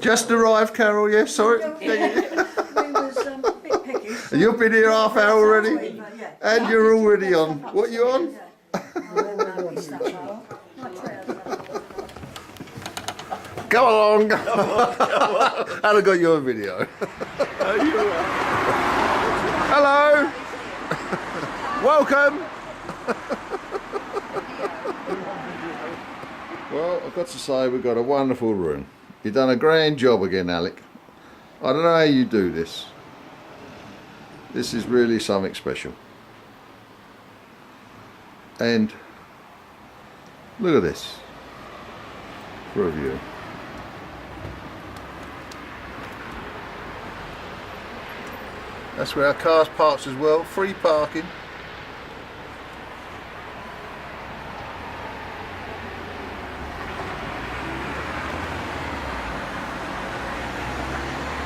Just arrived, Carol, yes, sorry. We was a bit picky. You've been here half hour already? And you're already on. What you on? Go along. And I got you on video. Hello. Welcome. Well, I've got to say we've got a wonderful room. You've done a grand job again, Alec. I don't know how you do this. This is really something special. And look at this for a view. That's where our car's parked as well, free parking.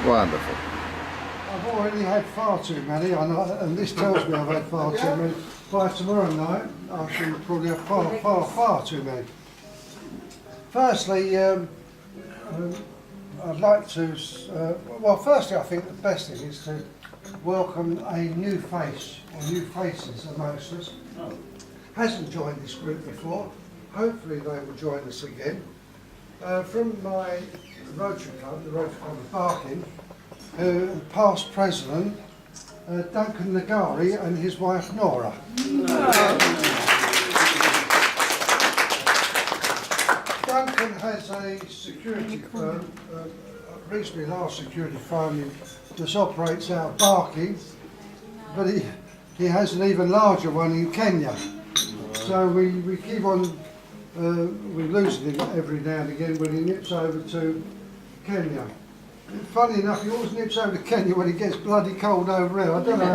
Wonderful. I've already had far too many, and this tells me I've had far too many. By tomorrow night, I shall probably have far too many. Firstly, I'd like to, well, firstly I think the best thing is to welcome a new face, or new faces amongst us. Hasn't joined this group before. Hopefully they will join us again. From my Rotary Club, the Rotary Club of Barking, past president, Duncan Nagari and his wife Nora. Duncan has a security firm, a reasonably large security firm that operates out of Barking, but he has an even larger one in Kenya. So we keep on, we're losing him every now and again when he nips over to Kenya. Funny enough, he always nips over to Kenya when it gets bloody cold over here. I don't know.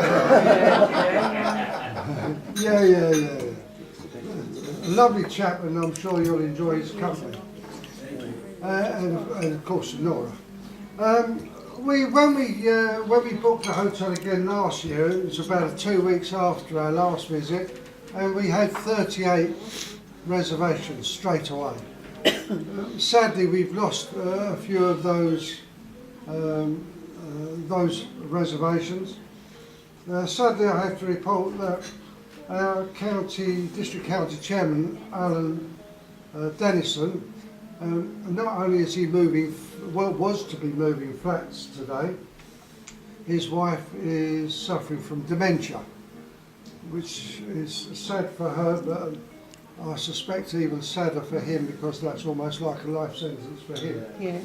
Yeah. A lovely chap, and I'm sure you'll enjoy his company. And of course, Nora. When we booked the hotel again last year, it was about 2 weeks after our last visit, and we had 38 reservations straight away. Sadly, we've lost a few of those reservations. Sadly, I have to report that our district county chairman, Alan Dennison, not only is he was to be moving flats today, his wife is suffering from dementia, which is sad for her, but I suspect even sadder for him, because that's almost like a life sentence for him. Yeah.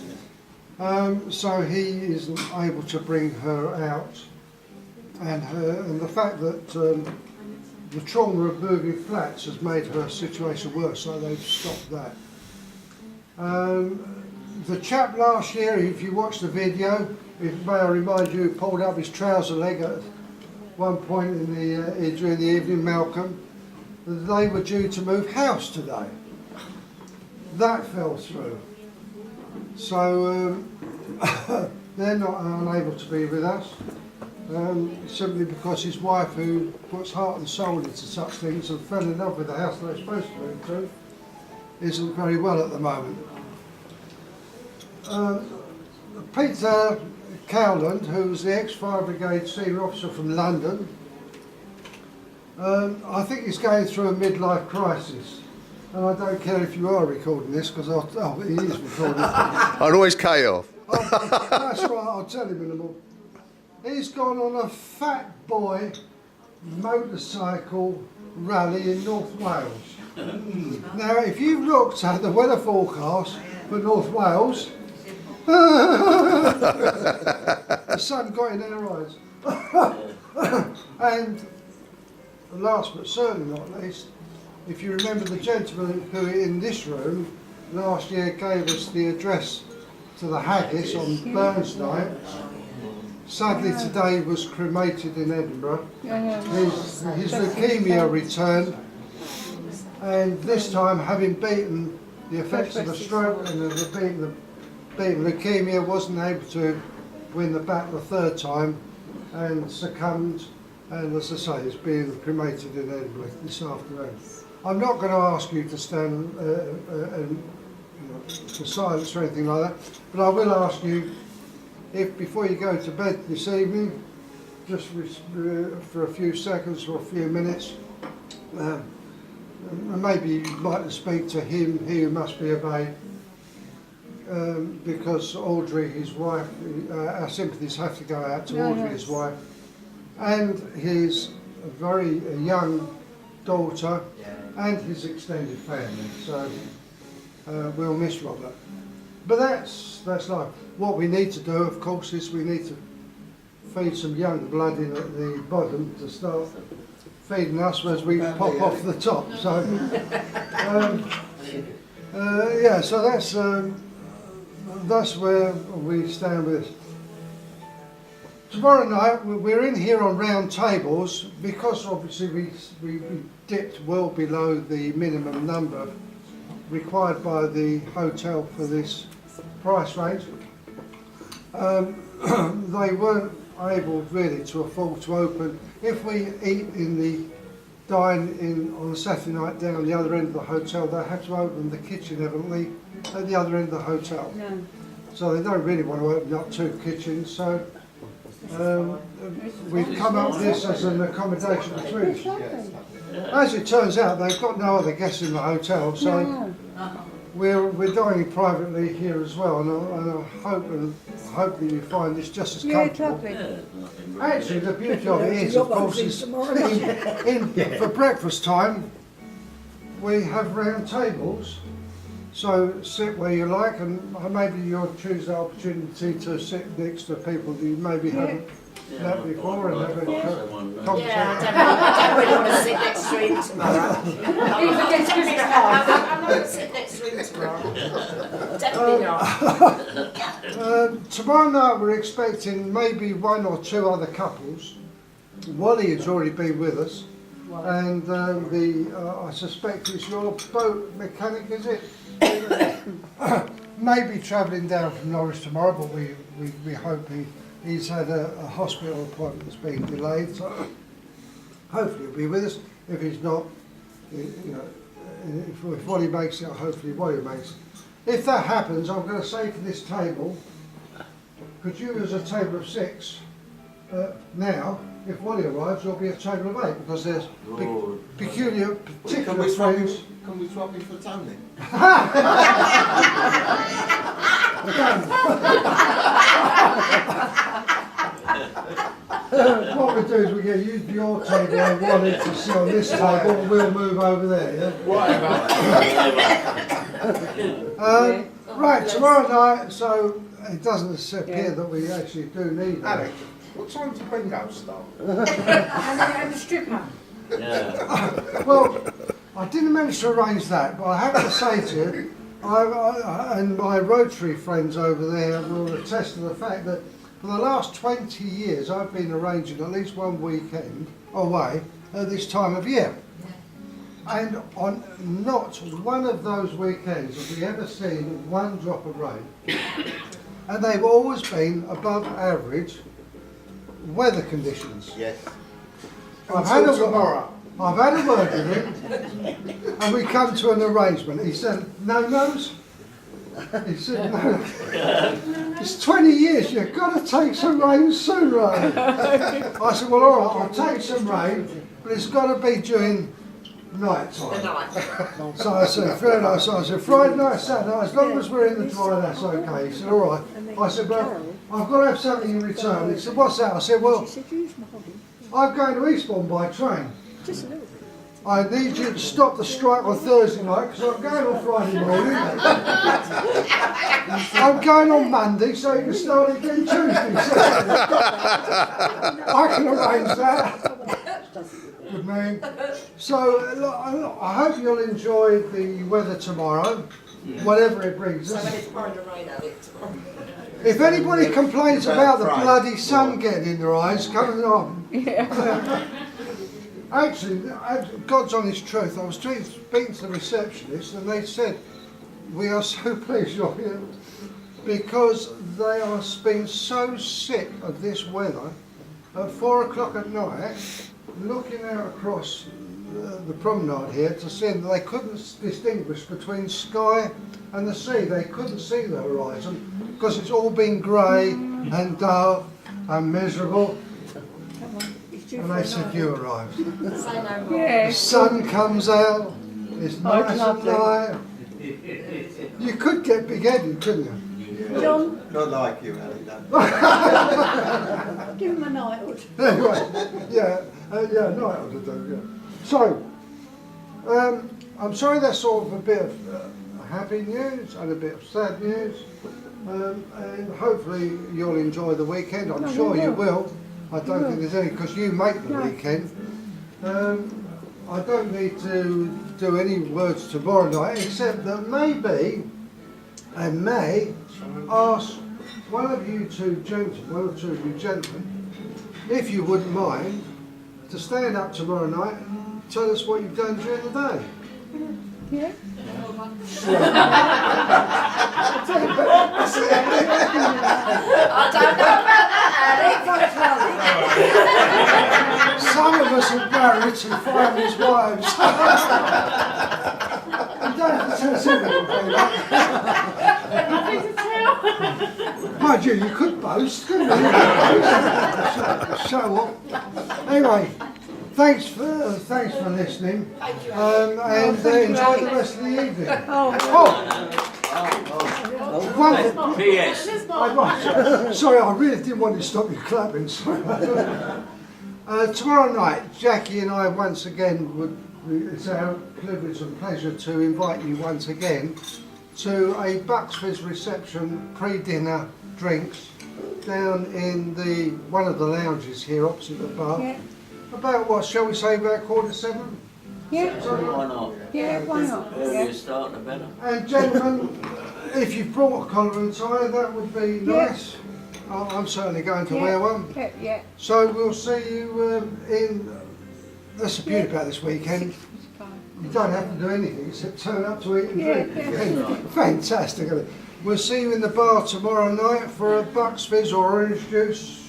So he isn't able to bring her out, and the fact that the trauma of moving flats has made her situation worse, so they've stopped that. The chap last year, if you watched the video, may I remind you, pulled up his trouser leg at one point in during the evening, Malcolm. They were due to move house today. That fell through. So they're not unable to be with us, simply because his wife, who puts heart and soul into such things and fell in love with the house they're supposed to move to, isn't very well at the moment. Peter Cowland, who's the ex-Fire Brigade senior officer from London, I think he's going through a midlife crisis. And I don't care if you are recording this, because he is recording. I'd always cut off. That's right, I'll tell him in a moment. He's gone on a fat boy motorcycle rally in North Wales. Now, if you've looked at the weather forecast for North Wales, the sun got in their eyes. And last but certainly not least, if you remember the gentleman who in this room last year gave us the address to the haggis on Burns Night, sadly today was cremated in Edinburgh. His leukemia returned, and this time, having beaten the effects of the stroke and beaten leukemia, wasn't able to win the battle a third time and succumbed, and as I say, is being cremated in Edinburgh this afternoon. I'm not going to ask you to stand and for silence or anything like that. But I will ask you, if before you go to bed this evening, just for a few seconds or a few minutes, maybe you'd like to speak to him, he who must be obeyed, because Audrey, his wife, our sympathies have to go out to Audrey, his wife, and his very young daughter and his extended family. So we'll miss Robert. But that's life. What we need to do, of course, is we need to feed some young blood in at the bottom to start feeding us as we pop off the top. So yeah, so that's where we stand with this. Tomorrow night we're in here on round tables because obviously we dipped well below the minimum number required by the hotel for this price range. They weren't able really to afford to open. If we eat in the dine-in on a Saturday night down the other end of the hotel, they have to open the kitchen evidently at the other end of the hotel. No. So they don't really want to open up two kitchens, so we've come up with this as an accommodation between us. As it turns out, they've got no other guests in the hotel, so we're dining privately here as well, and hopefully you find this just as comfortable. Actually, the beauty of it is, of course, is for breakfast time, we have round tables. So sit where you like, and maybe you'll choose the opportunity to sit next to people that you maybe haven't met before and have a conversation. Yeah, I don't really want to sit next to him tomorrow. I'm not going to sit next to him tomorrow. Definitely not. Tomorrow night we're expecting maybe one or two other couples. Wally has already been with us, and I suspect it's your boat mechanic, is it? Maybe travelling down from Norwich tomorrow, but we hope he's had a hospital appointment that's been delayed, so hopefully he'll be with us. If he's not, if Wally makes it, hopefully Wally makes it. If that happens, I'm going to say to this table, could you as a table of 6 now, if Wally arrives, there'll be a table of 8, because there's particular friends. Can we swap him for Tony? What we do is we get your table and Wally to sit on this table, and we'll move over there, yeah? Whatever. Right, tomorrow night, so it doesn't appear that we actually do need it. Alex, what time do bingo start? And the stripper. Well, I didn't manage to arrange that, but I have to say to you, and my Rotary friends over there will attest to the fact that for the last 20 years I've been arranging at least one weekend away at this time of year. And on not one of those weekends have we ever seen one drop of rain. And they've always been above average weather conditions. Yes. I've had a word with him, and we come to an arrangement. He said, no. He said, no. It's 20 years, you've got to take some rain sooner. I said, well, all right, I'll take some rain, but it's got to be during night time. So I said, fair enough. So I said, Friday night, Saturday night, as long as we're in the dry, that's okay. He said, all right. I said, but I've got to have something in return. He said, what's that? I said, well, I'm going to Eastbourne by train. I need you to stop the strike on Thursday night because I'm going on Friday morning. I'm going on Monday so you can start again Tuesday. I can arrange that. Good man. So I hope you'll enjoy the weather tomorrow, whatever it brings us. So when it's pouring the rain out it tomorrow. If anybody complains about the bloody sun getting in their eyes, come on. Actually, God's honest truth, I was speaking to the receptionist and they said, we are so pleased you're here because they are being so sick of this weather at 4 o'clock at night, looking out across the promenade here to see them. They couldn't distinguish between sky and the sea. They couldn't see the horizon because it's all been grey and dark and miserable. And they said, you arrived. Say no more. The Yeah. sun comes out, it's nice and lovely. light. You could get big-headed, couldn't you? John, Not like you, Ali, no. give him a knighthood. Anyway, yeah, no, I would do, yeah. So, I'm sorry that's sort of a bit of happy news and a bit of sad news. And hopefully you'll enjoy the weekend. I'm sure you will. I don't think there's any, because you make the weekend. I don't need to do any words tomorrow night, except that maybe I may ask one of you two gentlemen, one or two of you gentlemen, if you wouldn't mind, to stand up tomorrow night and tell us what you've done during the day. Yeah. I don't know about that, Some of us are married to farmers' wives. You don't have to tell us everything. Mind you, you could boast, couldn't you? Show off. Anyway, thanks for listening. Thank you. And enjoy the rest of the evening. One, P.S. sorry, I really didn't want to stop you clapping. Sorry. Tomorrow night, Jackie and I once again it's our privilege and pleasure to invite you once again to a Bucks Fizz reception, pre-dinner drinks down in one of the lounges here opposite the bar. Yeah. About what, shall we say, about 7:15? Yeah. Why not? Yeah, why not? Earlier Yeah. start, the better. And gentlemen, if you've brought a collar and tie, that would be nice. I'm certainly going to wear one. Yeah, yeah. So we'll see you that's the beauty about this weekend. It's fine. You don't have to do anything except turn up to eat and Yeah, drink. Fantastic. Isn't it? We'll see you in the bar tomorrow night for a Bucks Fizz or orange juice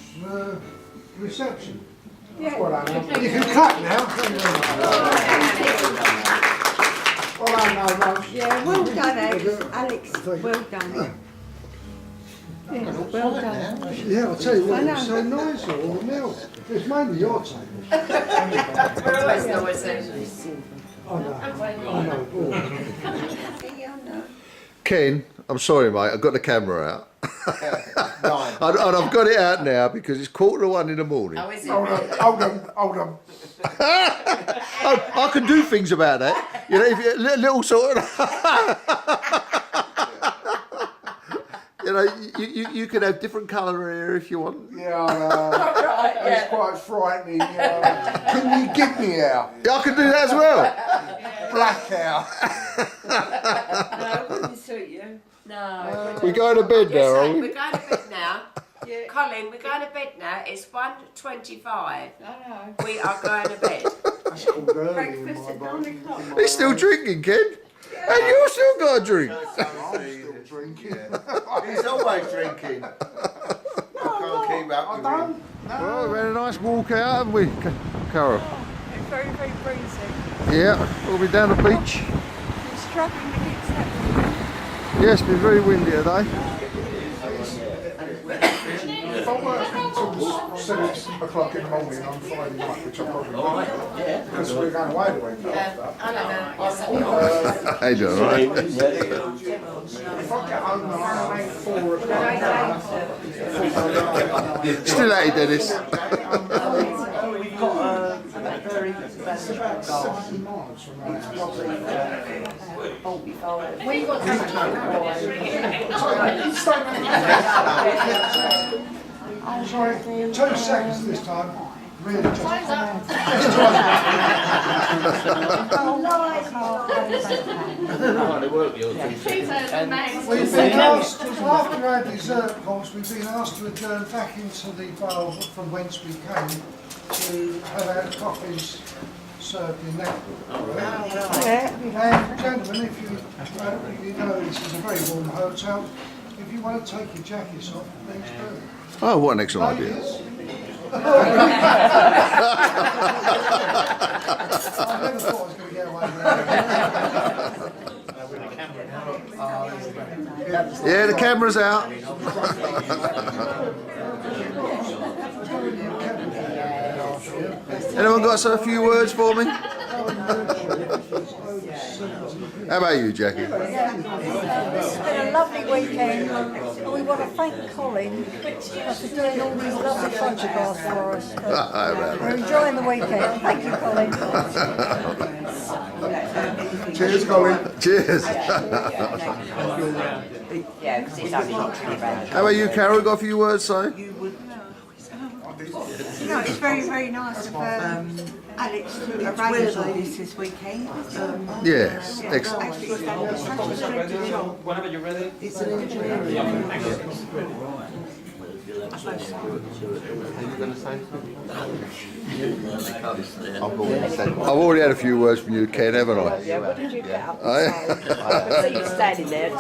reception. Yeah. You can clap now. Thank you very much. Yeah, well done, Alex. Well done. Yeah, well done. Yeah, I'll tell you what, I know. it's so nice all the milk. It's mainly your table. We're always noisy. I know. Ken, I'm sorry, mate. I've got the camera out. and I've got it out now because it's 1:45 in the morning. How is it? Hold on. I can do things about that. You know, if you little sort of. You know, you can have different colour hair if you want. Yeah, I know. It's quite frightening. Can you get me out? Yeah, I can do that as well. Black out. No, it wouldn't suit you. No. We're going to bed now, are we? We're going to bed now. Colin, we're going to bed now. It's 1:25. I know. We are going to bed. That's called early in Breakfast my at book. 9 o'clock. He's still drinking, Ken. And you've still got a drink. I'm still drinking. He's always drinking. I can't keep up with him. Well, we had a nice walk out, haven't we, Carol? It's very, very breezy. Yeah, we'll be down the beach. You're struggling to get set. Yeah, it's been very windy today. If I work until 6 o'clock in the morning on Friday night, which I probably won't, because we're going away the week after. I don't know. Hey, John, all right? If I get home around 4 o'clock, Still at it, Dennis. We've got a very it's about 70 miles from our house. Sorry, 2 seconds this time. Really just. We've been asked, after our dessert course, we've been asked to return back into the bar from whence we came to have our coffees served in that. And gentlemen, if you know this is a very warm hotel, if you want to take your jackets off, please do. Oh, what an excellent idea. Ladies, never thought I was going to get away with that. Yeah, the camera's out. Anyone got a few words for me? How about you, Jackie? It's been a lovely weekend. We want to thank Colin for doing all these lovely photographs for us. We're enjoying the weekend. Thank you, Colin. Cheers, Colin. Cheers. Yeah, because it's only not really bad. How about you, Carol? Got a few words, say? No, it's very, very nice of Alex to arrange all this weekend. Yes, excellent. Actually, he's done such a splendid job. Whenever you're ready. It's an engineering. I've already had a few words from you, Ken, haven't I? Yeah, what did you get up Oh, yeah. So you're standing there.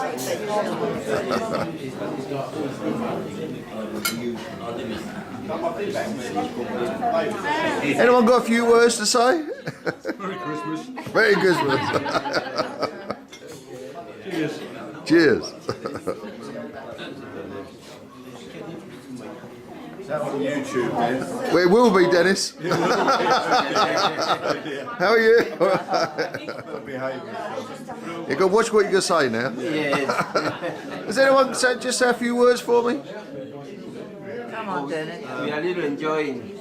Anyone got a few words to say? Merry Christmas. Merry Christmas. Cheers. Cheers. Is that on YouTube then? Well, it will be, Dennis. How are you? You got watch what you're gonna say now. Yes. Has anyone just say a few words for me? Come on, Dennis. We are little enjoying.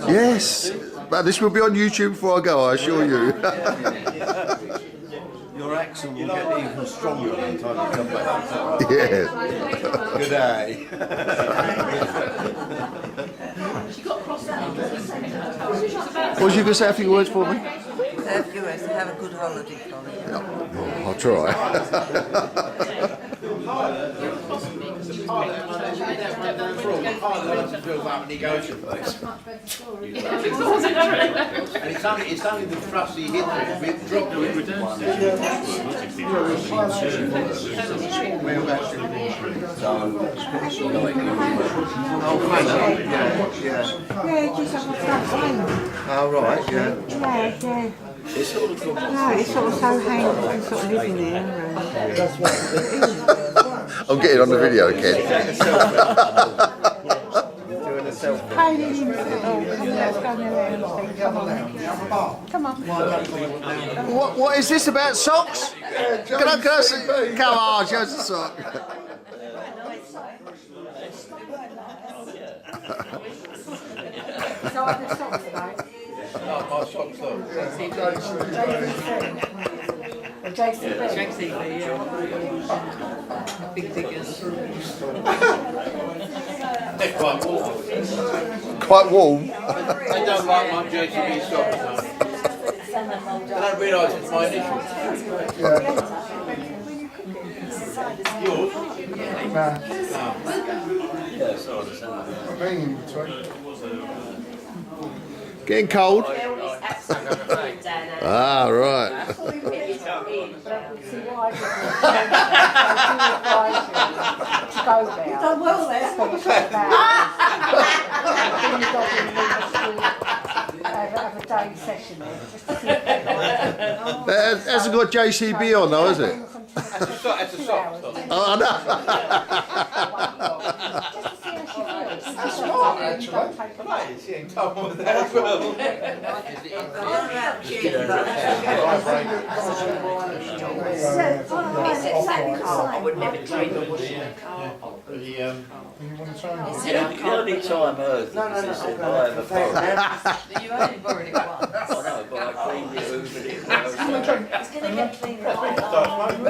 Yes. But this will be on YouTube before I go, I assure you. Your accent will get even stronger by the time you come back. Yeah. Good day. Was you gonna say a few words for me? Have a good holiday, Colin. Oh, I'll try. It's only the thrust he hit with dropped the Yeah, just have a flat phone. Oh right, yeah. Yeah. It's sort of so handy to sort of living there. I'm getting on the video, Ken. Doing a selfie. Pain in him. Oh, come on, let's go there and see. Come on. What is this about socks? Can I see? Come on, show us the sock. So I can stop today. JCB, yeah. Big diggers. They're quite warm. Quite warm. They don't like my JCB socks. No. They don't realise it's my initials. Yours? Getting cold. Ah, right. Done well there. Have a day session there. Just to see if That hasn't got JCB on though, has it? It's a sock. Oh, no. That's right, actually. She ain't told me that as well. I would never dream of washing a car. You want to try and The only time Earth is if I have a phone. You only borrowed it once. I know, but I cleaned it, hoovered it. It's going to get cleaned right up. I know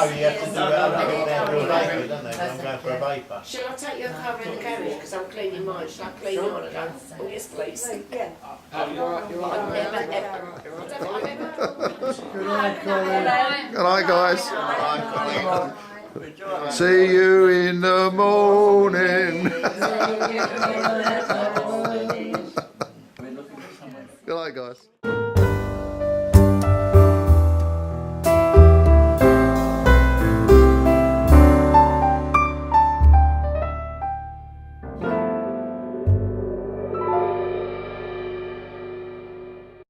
you have to do that. I get down to a vapor, don't they? I'm going for a vapor. Shall I take your car in the garage because I'm cleaning mine? Shall I clean your one and go? Oh yes, please. yeah. I've never ever. Good night, Colin. Good night, guys. See you in the morning.